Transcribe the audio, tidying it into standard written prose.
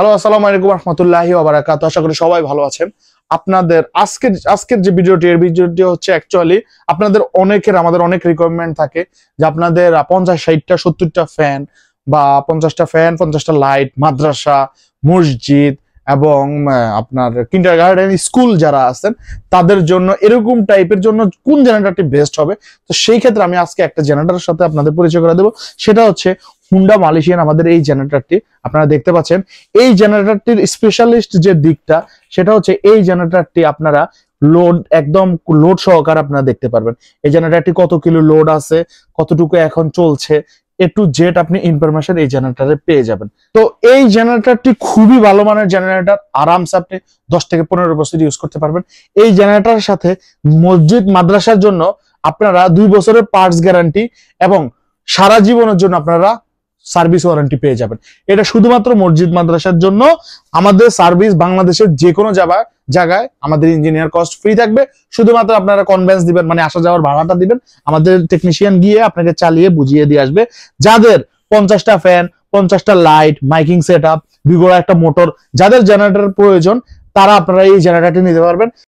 Hello, আসসালামু আলাইকুম রহমতুল্লাহি ওয়া বারাকাতুহু। আশা করি সবাই ভালো আছেন। আপনাদের আজকের যে ভিডিওটি হচ্ছে অ্যাকচুয়ালি আপনাদের আমাদের অনেক রিকোয়ারমেন্ট থাকে যে আপনাদের 50, 60টা 70টা ফ্যান বা 50টা ফ্যান, 50টা লাইট, মাদ্রাসা, মসজিদ এবং আপনার কিন্ডারগার্টেন স্কুল যারা আছেন তাদের জন্য এরকম টাইপের জন্য কোন জেনারেটরটি বেস্ট হবে। তো সেই ক্ষেত্রে আমি আজকে একটা জেনারেটরের সাথে আপনাদের পরিচয় করে দেবো। সেটা হচ্ছে হুন্ডা মালয়েশিয়ান আমাদের এই জেনারেটরটি। আপনারা দেখতে পাচ্ছেন এই জেনারেটরটির স্পেশালিস্ট যে দিকটা সেটা হচ্ছে এই জেনারেটরটি আপনারা একদম লোড সহকারে আপনারা দেখতে পারবেন। এই জেনারেটরটি কত কিলো লোড আছে, কতটুকু এখন চলছে, এ টু জেড আপনি ইনফরমেশন এই জেনারেটরে পেয়ে যাবেন। তো এই জেনারেটরটি খুবই ভালো মানের জেনারেটর, আরামসে আপনি 10 থেকে 15 বছর ইউজ করতে পারবেন। এই জেনারেটরের সাথে মসজিদ মাদ্রাসার জন্য আপনারা 2 বছরের পার্টস গ্যারান্টি এবং সারা জীবনের জন্য আপনারা সার্ভিস ওয়ারেন্টি পেয়ে যাবেন। এটা শুধুমাত্র মসজিদ মাদ্রাসার জন্য। আমাদের সার্ভিস বাংলাদেশের যে কোনো জায়গায় আমাদের ইঞ্জিনিয়ার কস্ট ফ্রি থাকবে। শুধুমাত্র আপনারা কনভেন্স দিবেন, মানে আসা যাওয়ার ভাড়াটা দিবেন, আমাদের টেকনিশিয়ান গিয়ে আপনাকে চালিয়ে বুঝিয়ে দিয়ে আসবে। যাদের 50টা ফ্যান, 50টা লাইট, মাইকিং সেট আপ, বিগড়া একটা মোটর, যাদের জেনারেটর প্রয়োজন তারা আপনারা এই জেনারেটরটি নিতে পারবেন।